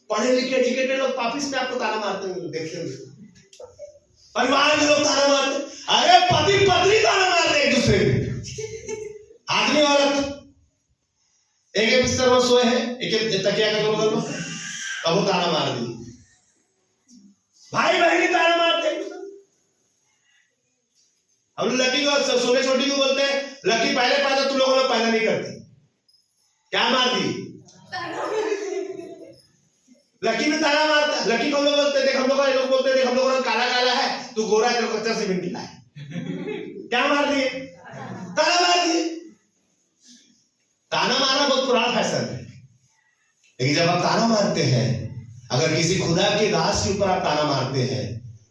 पढ़े लिखे एजुकेटेड लोग वापिस में आपको ताना मारते हैं, देखते हैं। परिवार के लोग ताना मारते, अरे पति पत्नी ताना मारते एक दूसरे को, आदमी औरत एक बिस्तर में सोए हैं, एक तकिया के बगल में, अब वो ताना मार दी। भाई बहनी ताना मारते हैं। हम लकी को सोने छोटी को बोलते हैं, लकी पहले पैदा तुम लोगों ने पैदा नहीं करती, क्या मार दी? लकी में ताना मारता, लकी को हम लोग बोलते देख, हम लोग बोलते देख, हम लोगों ने काला काला है, तू गोरा है, कच्चा सीमेंट गिला है, क्या मार दिए? ताना मार दिए। ताना मारना बहुत पुराना फैशन है, लेकिन जब आप ताना मारते हैं, अगर किसी खुदा के दास के ऊपर आप ताना मारते हैं,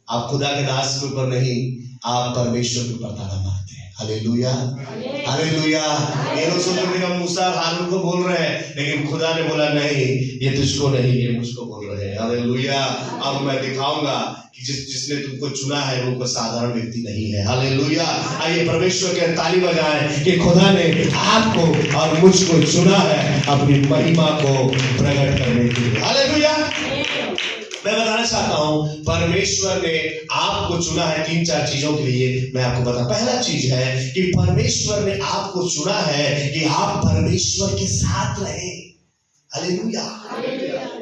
आप खुदा के दास के ऊपर नहीं, आप परमेश्वर के ऊपर ताना मारते हैं। Hallelujah, hallelujah. ये लोग सोच रहे हैं मूसा हारून को बोल रहे हैं, लेकिन खुदा ने बोला नहीं, ये तुझको नहीं, ये मुझको बोल रहे हैं। हालेलुया। अब मैं दिखाऊंगा कि जिसने तुमको चुना है वो कोई साधारण व्यक्ति नहीं है। हालेलुया। आइए परमेश्वर के ताली बजाएं कि खुदा ने आपको और मुझको चुना है अपनी महिमा को प्रकट करने के लिए। हालेलुया। मैं बताना चाहता हूं, परमेश्वर ने आपको चुना है 3-4 चीजों के लिए। मैं आपको बता, पहला चीज है कि परमेश्वर ने आपको चुना है कि आप परमेश्वर के साथ रहे। हालेलुया।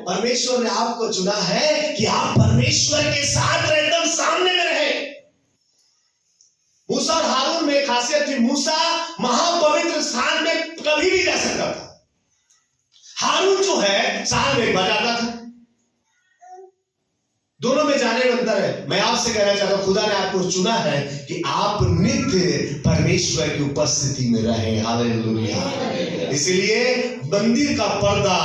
परमेश्वर ने आपको चुना है कि आप परमेश्वर के साथ रहे, एकदम सामने में रहे। मूसा और हारून में खासियत थी, मूसा महापवित्र स्थान में कभी नहीं जा सकता था, हारून जो है साल में एक बार जाता था। दोनों में जाने में अंतर है। मैं आपसे कहना चाहता हूं, खुदा ने आपको चुना है कि आप नित्य परमेश्वर की उपस्थिति में रहें। हालेलुया। इसलिए मंदिर का पर्दा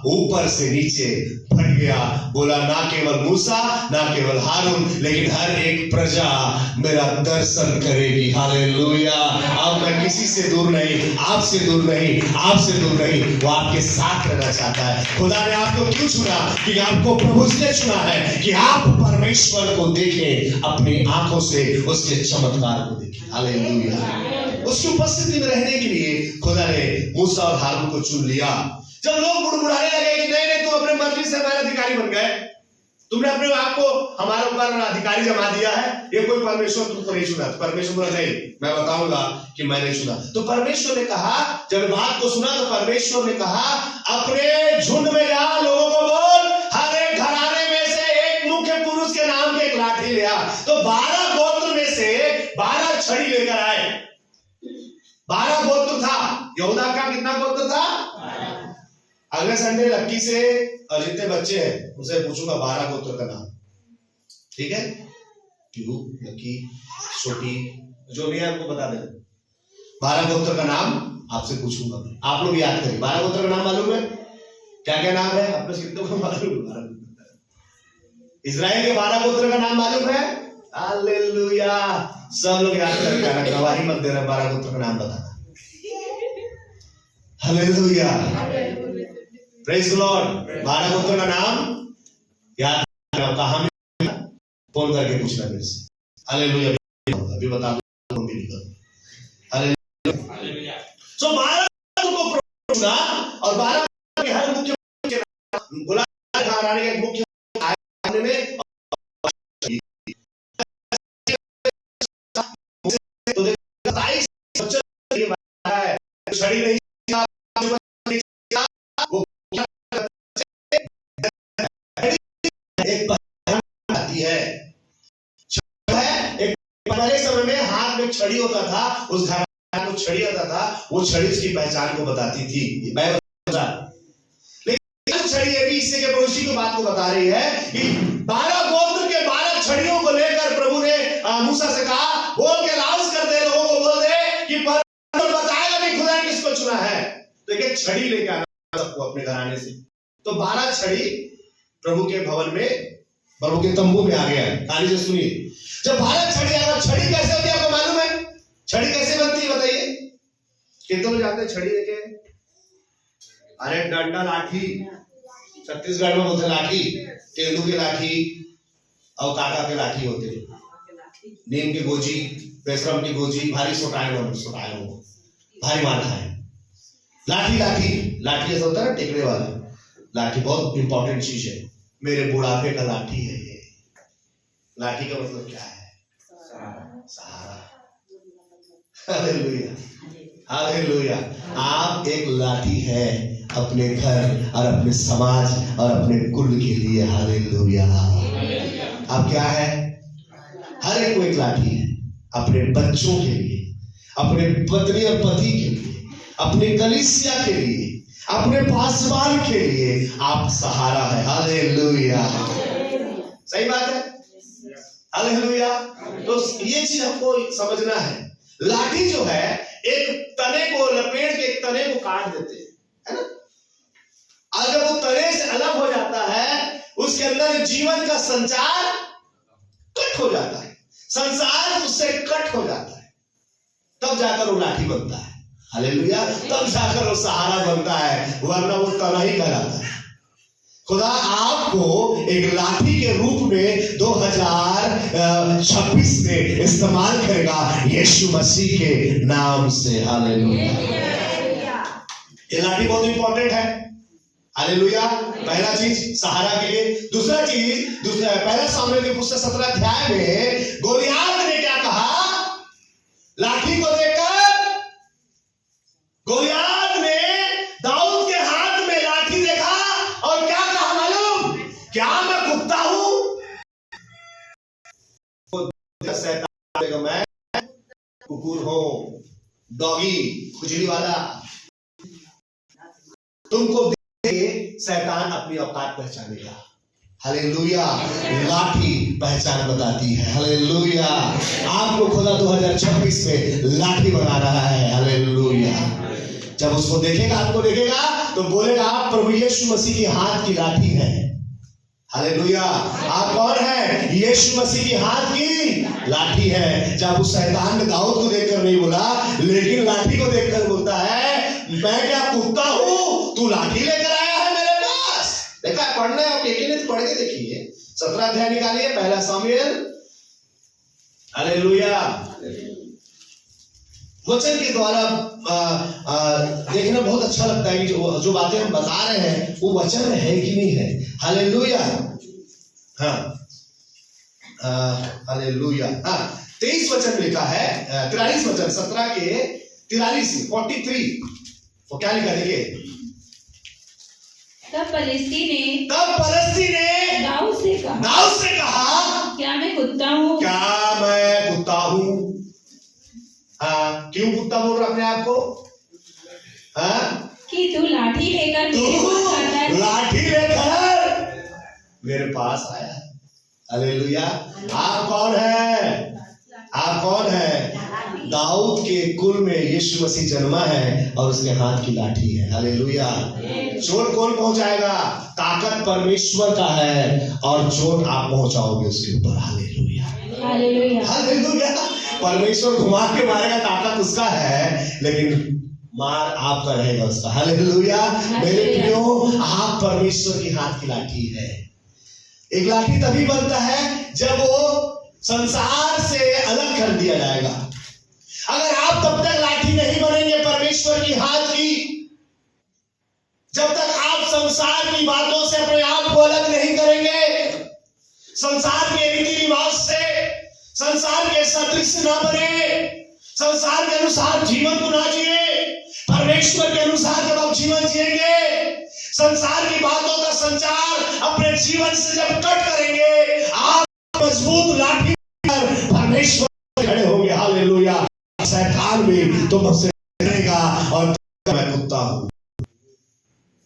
ऊपर से नीचे फट गया। बोला ना केवल मूसा, ना केवल हारून, लेकिन हर एक प्रजा मेरा दर्शन करेगी। हालेलुया। अब मैं किसी से दूर नहीं, आपसे दूर नहीं, आपसे दूर नहीं, वो आपके साथ रहना चाहता है। खुदा ने आपको क्यों चुना? कि आपको प्रभु ने चुना है कि आप परमेश्वर को देखें, अपनी आंखों से उसके चमत्कार को देखें। हालेलुया। उसकी उपस्थिति में रहने के लिए खुदा ने मूसा और हारून को चुन लिया। जब लोग बुड़बुड़ाने लगे कि नहीं नहीं, तुम अपने मर्जी से हमारे अधिकारी बन गए, तुमने अपने आप को हमारे ऊपर अधिकारी जमा दिया है, ये कोई परमेश्वर तुमको नहीं चुना। तो परमेश्वर बोला नहीं, मैं बताऊंगा कि मैंने चुना। तो परमेश्वर ने कहा, जब बात को सुना तो परमेश्वर ने कहा, अपने झुंड में जा, लोगों को बोल, हर एक घराने में से एक मुख्य पुरुष के नाम की एक लाठी ले आ। तो 12 गोत्र में से 12 छड़ी लेकर आए। 12 गोत्र था। यहूदा का कितना गोत्र था? अगले संडे लक्की से और जितने बच्चे हैं उनसे पूछूंगा 12 गोत्र का नाम, ठीक है? क्यों लक्की, छोटी, जो भी है आपको बता देना। 12 गोत्र का नाम आपसे पूछूंगा मैं, आप लोग याद करिए। 12 गोत्र का नाम मालूम है? क्या क्या नाम है? आप लोग कितनों को मालूम है? इजराइल के 12 गोत्र का नाम मालूम है? हालेलुया। सब लोग याद करके गवाही मत देना, 12 गोत्र का नाम बताना। Hallelujah, praise the Lord. 12 गोत्र का नाम याद रखना, कहां में फोन करके पूछना मेरे से। हालेलुया, अभी बता दूं भी नहीं। हालेलुया। सो 12 को चुना और 12 के हर मुख्य बुला घराने के मुख्य आने में तो देखो 27 छड़ी नहीं आती है। एक पहले समय में हाथ में छड़ी होता था, उस घर को छड़ी होता था, वो छड़ी उसकी पहचान को बताती थी। लेकिन छड़ी ये भी इससे के पड़ोसी की बात को बता रही है कि 12 गोत्र के 12 छड़ियों को लेकर प्रभु ने मूसा से कहा, बोल के अनाउंस कर दे, लोगों को बोल दे कि परमेश्वर बताएगा कि खुदा ने किसको चुना है। तो एक छड़ी लेकर आना सबको अपने घराने से। तो 12 छड़ी प्रभु के भवन में, प्रभु के तंबू में आ गया। कहानी से सुनिए। जब 12 छड़ी आया, छड़ी कैसे होती है आपको मालूम है? छड़ी कैसे बनती है बताइए? कितने लोग जानते हैं छड़ी लेके? अरे डंडा लाठी, छत्तीसगढ़ में बोलते लाठी, तेंदू की लाठी और काका के लाठी होते हैं, नीम की गोजी, बेसरम की गोजी, भारी सुटाए हो, भारी मार खाए। लाठी लाठी लाठी ऐसा होता है ना, टेकने वाला लाठी, बहुत इंपॉर्टेंट चीज है। मेरे बुढ़ापे का लाठी है ये। लाठी का मतलब क्या है? सहारा। हालेलुया, हालेलुया। आप एक लाठी है अपने घर और अपने समाज और अपने कुल के लिए। हालेलुया। आप क्या है? हर एक को एक लाठी है, अपने बच्चों के लिए, अपने पत्नी और पति के लिए, अपने कलीसिया के लिए, अपने पासवान के लिए आप सहारा है। हालेलुया, सही बात है। हालेलुया। तो ये चीज हमको समझना है। लाठी जो है एक तने को लपेट के एक तने को काट देते हैं, है ना। और जब वो तने से अलग हो जाता है, उसके अंदर जीवन का संचार कट हो जाता है, संसार उससे कट हो जाता है, तब जाकर वो लाठी बनता है। हालेलुया। तब जाकर वो सहारा बनता है, वरना वो तना ही कहलाता है। खुदा आपको एक लाठी के रूप में 2026 में इस्तेमाल करेगा यीशु मसीह के नाम से। हालेलुया। ये लाठी बहुत इंपॉर्टेंट है। हालेलुया। पहला चीज सहारा के लिए। दूसरा चीज, पहला सामुएल की पुस्तक 17 अध्याय में गोलियात ने क्या कहा? लाठी को देखकर गोलियात ने दाऊद के हाथ में लाठी देखा और क्या कहा मालूम? क्या मैं कुत्ता हूं? मैं कुकुर हूं, डॉगी, खुजली वाला। तुमको देख के शैतान अपनी औकात पहचानेगा। हालेलुया। लाठी पहचान बताती है। हालेलुया। आपको खुदा 2026 में लाठी बना रहा है। हालेलुया। जब उसको देखेगा, आपको देखेगा तो बोलेगा आप प्रभु यीशु मसीह के हाथ की लाठी है। हालेलुया। आप कौन है? यीशु मसीह की हाथ की लाठी है। जब उस शैतान ने दाऊद को देखकर नहीं बोला, लेकिन लाठी को देखकर बोलता है मैं क्या कुत्ता हूं, तू लाठी लेकर आया है मेरे पास। देखा, पढ़ना है, आप एक पढ़ के देखिए। 17 अध्याय निकालिए, पहला सामुएल। हालेलुया। वचन के द्वारा देखना बहुत अच्छा लगता है कि जो बातें हम बता रहे हैं वो वचन में है कि नहीं है। हालेलुया। हाँ, हालेलुया। हाँ, 23 वचन में लिखा है, 43 वचन, 17 के 43, 43। वो क्या लिखा देखिए। तब फलिस्ती ने दाऊद से कहा क्या मैं कुत्ता हूँ? क्या मैं कुत्ता हूँ? हाँ, क्यों कुत्ता बोल रहा अपने आप को? हाँ, कि तू लाठी लेकर मेरे पास आता है। लाठी लेकर मेरे पास आया। हालेलुया। आप कौन है? आप कौन है? दाऊद के कुल में यीशु मसीह जन्मा है और उसके हाथ की लाठी है। हालेलुया। चोट कौन पहुंचाएगा? ताकत परमेश्वर का है और चोट आप पहुंचाओगे उसके ऊपर। Hallelujah, hallelujah, hallelujah. परमेश्वर घुमा के मारेगा, ताकत उसका है, लेकिन मार आपका रहेगा उसका। हालेलुया। मेरे प्रियो, आप परमेश्वर की हाथ की लाठी है। एक लाठी तभी बनता है जब वो संसार से अलग कर दिया जाएगा। अगर आप तब तक लाठी नहीं बनेंगे परमेश्वर की हाथ की, जब तक आप संसार की बातों से अपने आप को अलग नहीं करेंगे, संसार के रीति रिवाज से, संसार के सदृश ना बने, संसार के अनुसार जीवन को ना जिए, परमेश्वर के अनुसार जब आप जीवन जिएंगे, संसार की बातों का संचार अपने जीवन से जब कट करेंगे, आप मजबूत लाठी पर परमेश्वर खड़े होंगे। हालेलुया। शैतान भी तुमसे डरेगा और मैं कुत्ता हूं।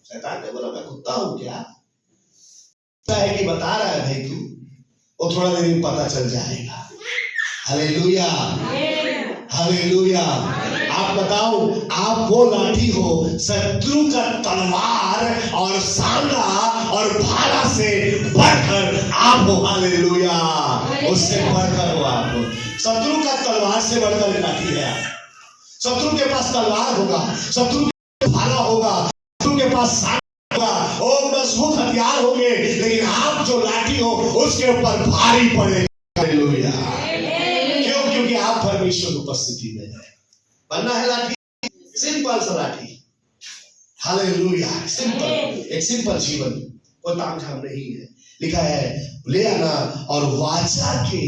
शैतान ने बोला मैं कुत्ता हूं क्या? है कि बता रहा है भाई तू, वो थोड़ा देर में पता चल जाएगा। हालेलुया, हालेलुया। आप बताओ, आप वो लाठी हो, शत्रु का तलवार और सांगा और भाला से बढ़कर आप हो। हालेलुया। उससे बढ़कर हो आप हो। शत्रु का तलवार से बढ़कर लाठी है। शत्रु के पास तलवार होगा, शत्रु के पास भाला होगा, शत्रु के पास सांगा होगा, और मजबूत हथियार होंगे, लेकिन आप जो लाठी हो उसके ऊपर भारी पड़ेगा। हालेलुया। क्यों? क्योंकि आप परमेश्वर उपस्थिति में है। बनना है लाठी, सिंपल सा लाठी। हालेलुया। सिंपल, एक सिंपल जीवन, कोई तामझाम नहीं है। लिखा है ले आना और वाचा के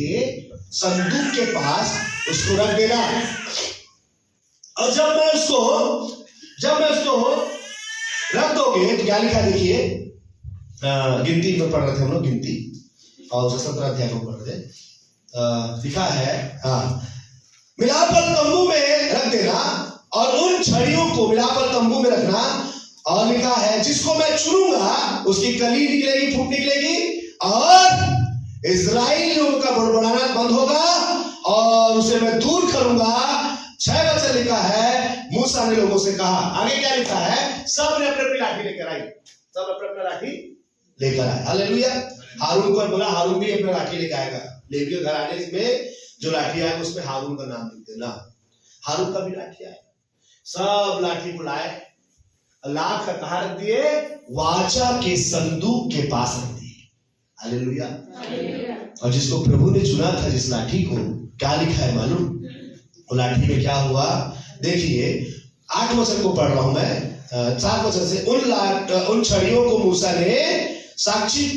संदूक के पास उसको रख देना। और जब मैं उसको रख दोगे तो क्या लिखा देखिए, गिनती में पढ़ रहे थे हम लोग, गिनती और 17 अध्याय को पढ़ रहे, लिखा है, हाँ, मिलापल तंबू में रख देना और उन छड़ियों को मिलापल तंबू में रखना। और लिखा है जिसको मैं चुनूंगा उसकी कली निकलेगी, फूट निकलेगी और इजराइल लोगों का बड़बड़ाना बंद होगा और उसे मैं दूर करूंगा। 6 वचन लिखा है, मूसा ने लोगों से कहा, आगे क्या लिखा है, सब ने अपने अपनी लाठी लेकर आई, सब अपने अपना लाठी लेकर आए। हालेलुया। हारून को बोला हारून भी अपना लाठी लेकर आएगा, लेवियों घर आने में जो लाठी आएगा उसमें हारून का नाम लिख देना। हारून का भी लाठी आएगा, सब लाठी बुलाए, लाख कहा रख दिए, वाचा के संदूक के पास रख दिए। हालेलुया। और जिसको प्रभु ने चुना था, जिस लाठी को, क्या लिखा है मालूम? वो लाठी में क्या हुआ देखिए, 8 वचन को पढ़ रहा हूं मैं, 7 वचन से, उन छड़ियों को मूसा ने साक्षी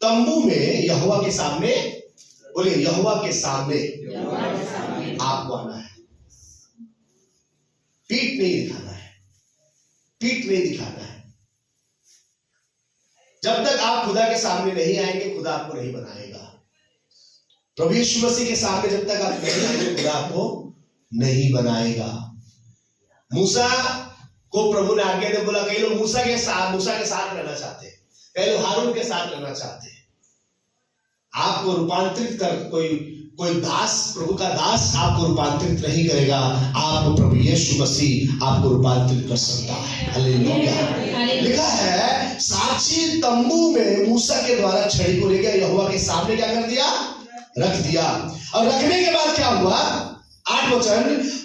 तंबू में यहोवा के सामने, बोले यहोवा के सामने आपको आना है, पीठ नहीं दिखाना है, पीठ नहीं दिखाना है। जब तक आप खुदा के सामने नहीं आएंगे खुदा आपको नहीं बनाएगा। प्रभु यीशु मसीह के सामने जब तक आप नहीं आएंगे खुदा आपको नहीं बनाएगा। मूसा को प्रभु ने आज्ञा दे, बोला कई लोग मूसा के साथ रहना चाहते हैं, कई लोग हारून के साथ रहना चाहते हैं। आपको रूपांतरित कर कोई दास, प्रभु का दास आपको रूपांतरित नहीं करेगा, आपको प्रभु यीशु मसीह आपको रूपांतरित कर सकता है। हालेलुया। लिखा है साक्षी तंबू में मूसा के द्वारा छड़ी को ले गया, यहोवा के सामने क्या कर दिया, रख दिया। और रखने के बाद क्या हुआ, 8 वचन,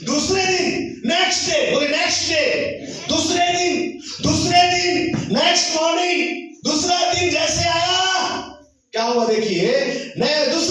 दूसरे दिन, नेक्स्ट डे, बोले नेक्स्ट डे, दूसरे दिन, नेक्स्ट मॉर्निंग, दूसरा दिन जैसे आया क्या हुआ देखिए, दूसरे